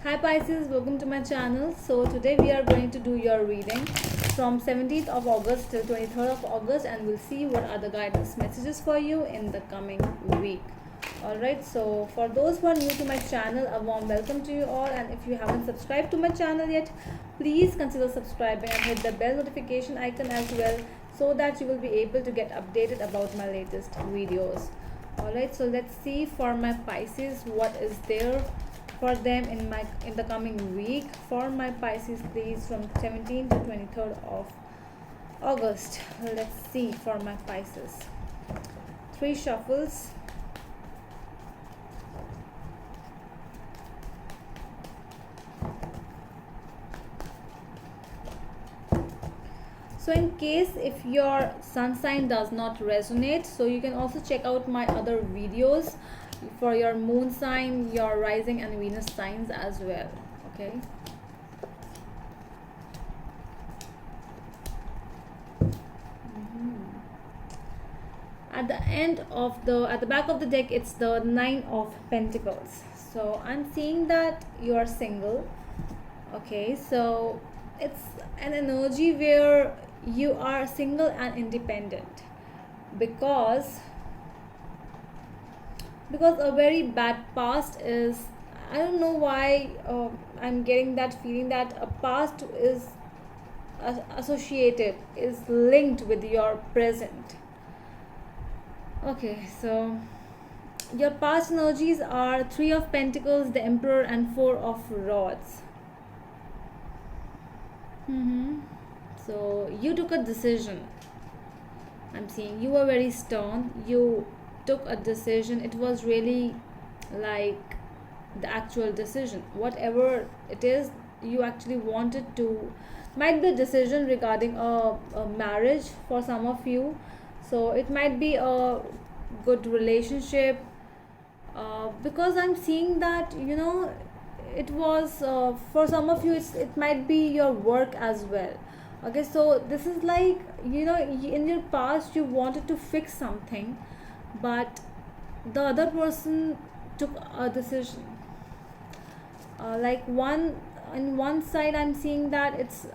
Hi Pisces, welcome to my channel. So today we are going to do your reading from 17th of August till 23rd of August, and we'll see what are the guidance messages for you in the coming week. Alright, so for those who are new to my channel, a warm welcome to you all, and if you haven't subscribed to my channel yet, please consider subscribing and hit the bell notification icon as well, so that you will be able to get updated about my latest videos. Alright, so let's see for my Pisces what is there for them in the coming week. For my Pisces, please, from 17th to 23rd of August. Let's see for my Pisces. 3 shuffles. So in case if your sun sign does not resonate, so you can also check out my other videos for your moon sign, your rising and Venus signs as well. Okay, at the back of the deck, it's the 9 of Pentacles. So I'm seeing that you are single. Okay, so it's an energy where you are single and independent because a very bad past is, I don't know why, I'm getting that feeling that a past is associated, is linked with your present. Okay, so your past energies are 3 of Pentacles, the Emperor, and 4 of Rods. So you took a decision. I'm seeing you were very stern. You took a decision. It was really like the actual decision. Whatever it is, you actually wanted to. Might be a decision regarding a marriage for some of you. So it might be a good relationship. Because I'm seeing that, it was for some of you, it might be your work as well. Okay, so this is like, in your past you wanted to fix something, but the other person took a decision. Like on one side I'm seeing that it's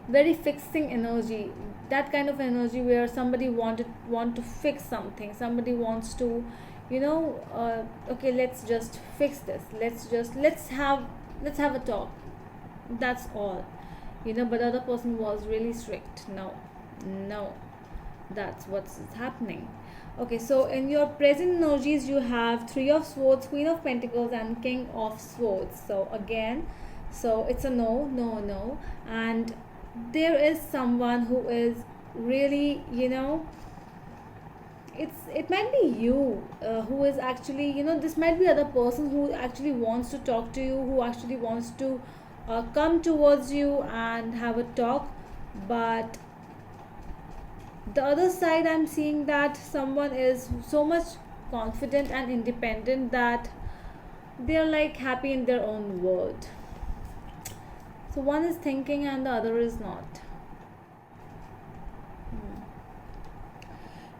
very fixing energy, that kind of energy where somebody want to fix something, somebody wants to, okay, let's just fix this, let's have a talk, that's all, but the other person was really strict. No, that's what's happening. Okay, so in your present energies you have 3 of Swords, Queen of Pentacles, and King of Swords. So again, so it's a no, and there is someone who is really, it might be you who is actually, this might be other person who actually wants to talk to you, who actually wants to come towards you and have a talk. But the other side, I'm seeing that someone is so much confident and independent that they're like happy in their own world. So one is thinking and the other is not.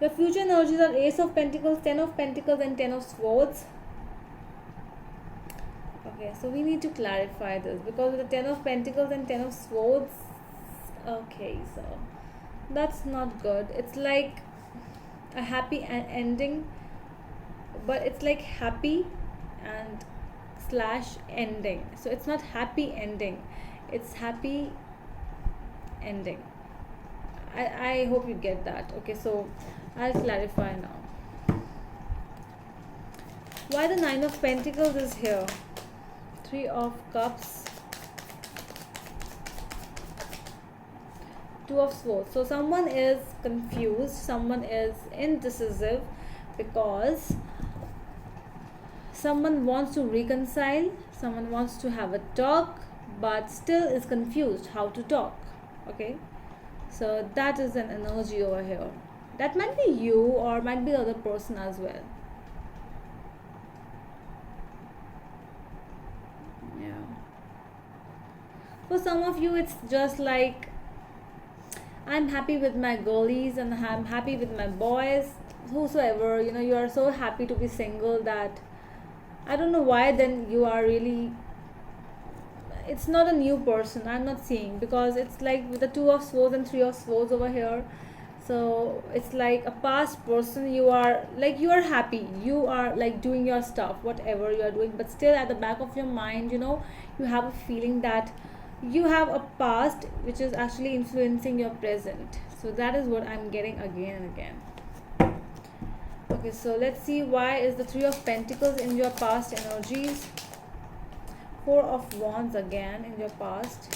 Your future energies are Ace of Pentacles, 10 of Pentacles, and 10 of Swords. Okay, so we need to clarify this because the 10 of Pentacles and 10 of Swords, okay, so that's not good. It's like a happy ending, but it's like happy and slash ending. So it's not happy ending, it's happy ending. I hope you get that. Okay, so I'll clarify now. Why the 9 of Pentacles is here? 3 of Cups, 2 of Swords. So someone is confused, someone is indecisive because someone wants to reconcile, someone wants to have a talk, but still is confused how to talk. Okay, so that is an energy over here. That might be you or might be the other person as well. Yeah, for some of you it's just like, I'm happy with my girlies and I'm happy with my boys, whosoever, you are so happy to be single that I don't know why then you are really, it's not a new person I'm not seeing, because it's like with the two of swords and three of swords over here. So it's like a past person. You are like, you are happy, you are like doing your stuff whatever you are doing, but still at the back of your mind, you have a feeling that you have a past which is actually influencing your present. So that is what I'm getting again and again. Okay, so let's see, why is the three of pentacles in your past energies? Four of wands again in your past.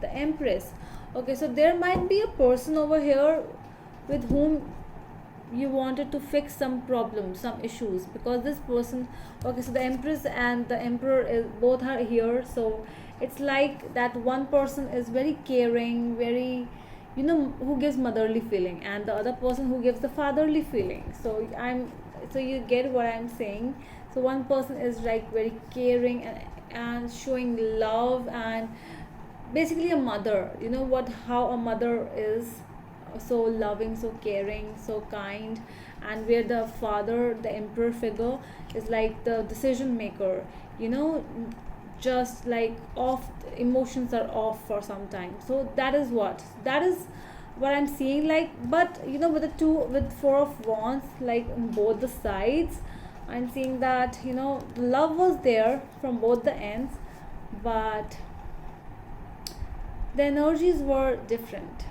The empress. Okay, so there might be a person over here with whom you wanted to fix some problems, some issues, because this person, okay, so the empress and the emperor is both are here. So it's like that one person is very caring, very, who gives motherly feeling, and the other person who gives the fatherly feeling. So you get what I'm saying. So one person is like very caring and showing love, and basically a mother, how a mother is, so loving, so caring, so kind. And where the father, the emperor figure, is like the decision maker, just like off, emotions are off for some time. So that is what I'm seeing. Like, but with the two, with four of wands, like on both the sides, I'm seeing that love was there from both the ends, but the energies were different.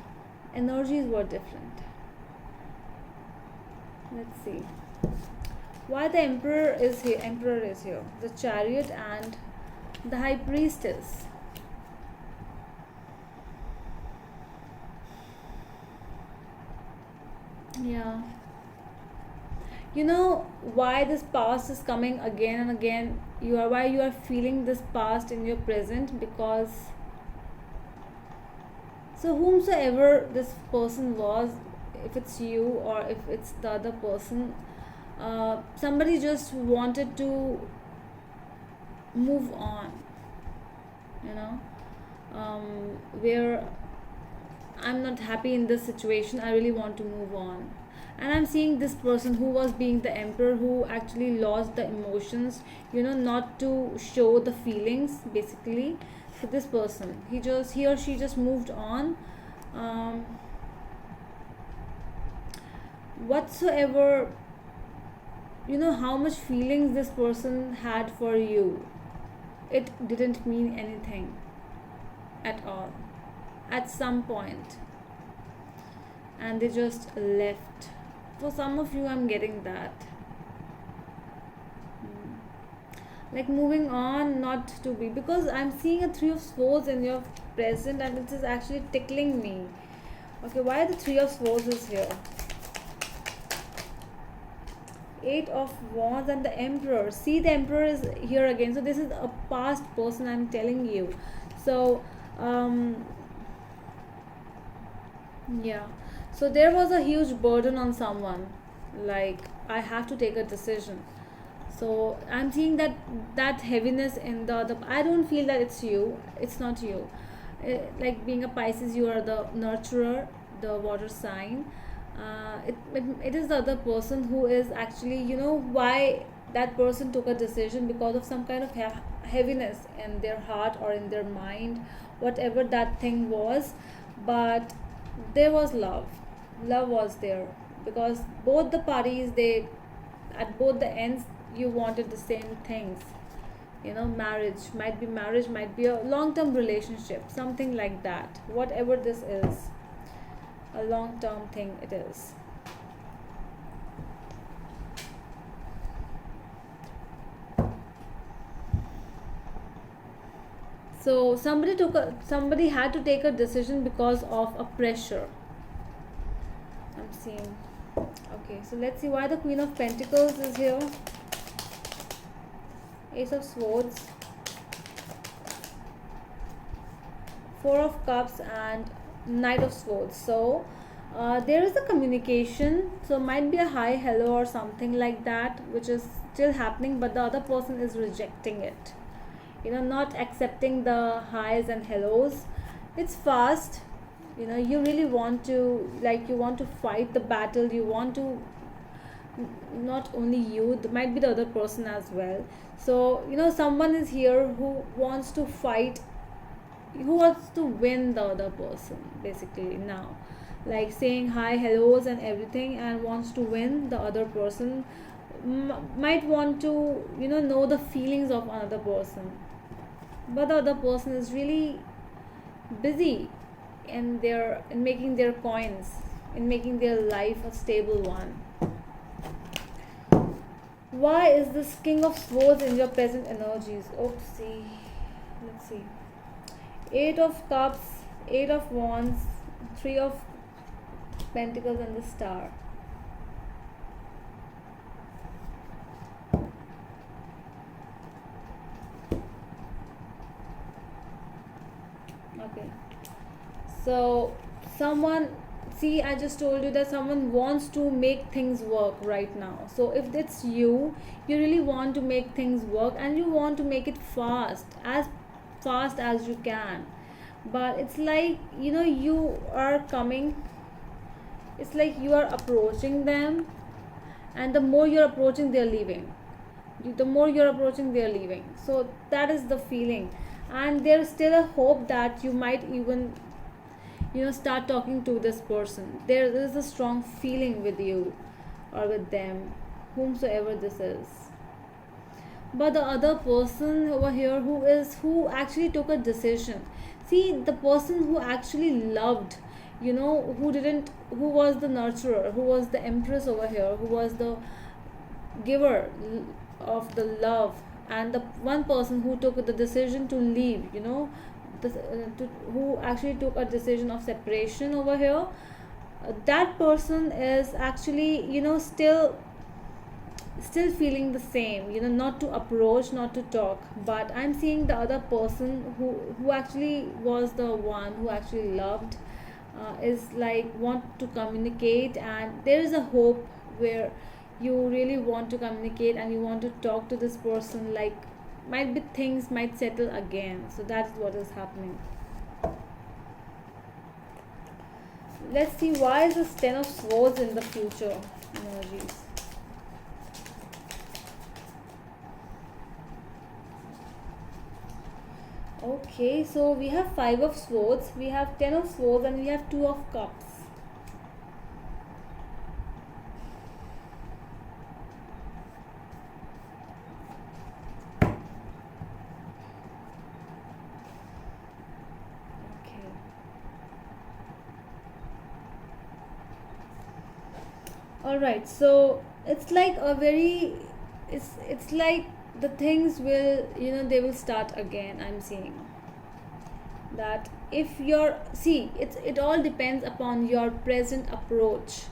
Let's see why the emperor is here, the chariot and the high priestess. Yeah, why this past is coming again and again. Why you are feeling this past in your present, because so whomsoever this person was, if it's you or if it's the other person, somebody just wanted to move on, you know where I'm not happy in this situation, I really want to move on. And I'm seeing this person who was being the emperor, who actually lost the emotions, not to show the feelings, basically. So this person, he or she just moved on. Whatsoever, how much feelings this person had for you, it didn't mean anything at all at some point, and they just left. For some of you, I'm getting that. Like moving on, not to be, because I'm seeing a three of swords in your present, and it is actually tickling me. Okay, why the three of swords is here? Eight of wands and the emperor. See, the emperor is here again. So this is a past person, I'm telling you. So yeah, so there was a huge burden on someone, like I have to take a decision. So I'm seeing that heaviness in the other. I don't feel that it's you, it's not you. Like being a Pisces, you are the nurturer, the water sign. It is the other person who is actually, why that person took a decision, because of some kind of heaviness in their heart or in their mind, whatever that thing was. But there was love was there, because both the parties, they, at both the ends, you wanted the same things. Marriage might be a long-term relationship, something like that. Whatever this is, a long-term thing it is. So somebody had to take a decision because of a pressure, I'm seeing. Okay, so let's see why the Queen of Pentacles is here. Ace of Swords, Four of Cups, and Knight of Swords. So there is a communication, so might be a hi, hello, or something like that, which is still happening, but the other person is rejecting it, not accepting the highs and hellos. It's fast, you really want to, like, you want to fight the battle, you want to not only you, might be the other person as well. So someone is here who wants to fight, who wants to win the other person basically now, like saying hi hellos and everything, and wants to win the other person. Might want to know the feelings of another person, but the other person is really busy in making their coins, in making their life a stable one. Why is this king of swords in your present energies? Oopsie. Let's see. Eight of cups, eight of wands, three of pentacles, and the star. Okay, so someone, see, I just told you that someone wants to make things work right now. So if it's you really want to make things work, and you want to make it fast as you can. But it's like you are coming, it's like you are approaching them, and the more you're approaching, they're leaving. The more you're approaching, they're leaving. So that is the feeling. And there's still a hope that you might even start talking to this person. There is a strong feeling with you or with them, whomsoever this is. But the other person over here, who actually took a decision, see, the person who actually loved, who was the nurturer, who was the empress over here, who was the giver of the love, and the one person who took the decision to leave, who actually took a decision of separation over here, that person is actually still feeling the same, not to approach, not to talk. But I'm seeing the other person who actually was the one who actually loved, is like want to communicate, and there is a hope where you really want to communicate and you want to talk to this person, like might be things might settle again. So that's what is happening. Let's see, why is this 10 of swords in the future energies? Okay, so we have 5 of swords, we have 10 of swords, and we have 2 of cups. Okay. All right, so it's like a very, it's like the things will, they will start again. I'm seeing that if you're, see, it all depends upon your present approach,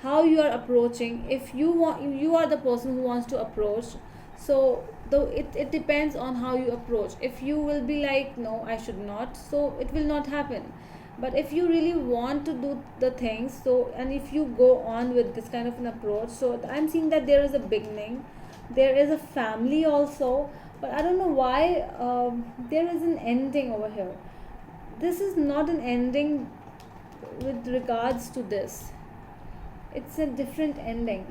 how you are approaching. If you are the person who wants to approach, so though it depends on how you approach. If you will be like, no, I should not, so it will not happen. But if you really want to do the things, so, and if you go on with this kind of an approach, so I'm seeing that there is a beginning, there is a family also. But I don't know why there is an ending over here. This is not an ending with regards to this, it's a different ending.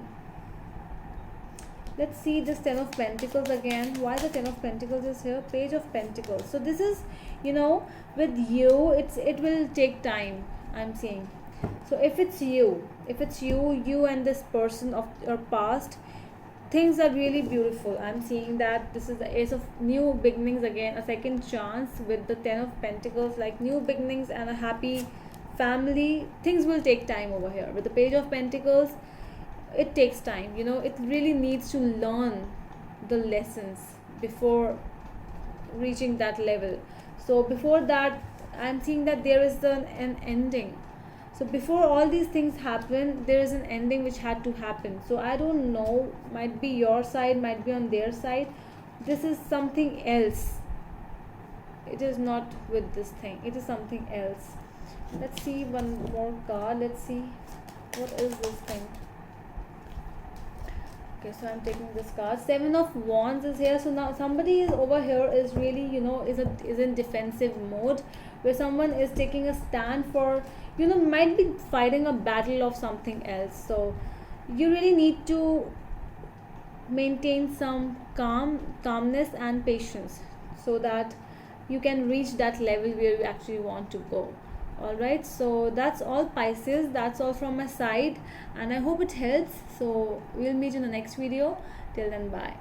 Let's see this 10 of pentacles again. Why the 10 of pentacles is here? Page of pentacles. So this is, with you, it will take time, I'm seeing. So if it's you and this person of your past, things are really beautiful. I'm seeing that this is the ace of new beginnings again, a second chance with the 10 of pentacles, like new beginnings and a happy family. Things will take time over here. With the page of pentacles, it takes time, it really needs to learn the lessons before reaching that level. So before that, I'm seeing that there is an ending. So before all these things happen, there is an ending which had to happen. So I don't know, might be your side, might be on their side. This is something else. It is not with this thing, it is something else. Let's see one more card. Let's see, what is this thing? Okay, so I'm taking this card. 7 of wands is here. So now somebody is over here, is really, is in defensive mode, where someone is taking a stand for, might be fighting a battle of something else. So you really need to maintain some calmness and patience, so that you can reach that level where you actually want to go. All right, so that's all, Pisces. That's all from my side, and I hope it helps. So we'll meet in the next video. Till then, bye.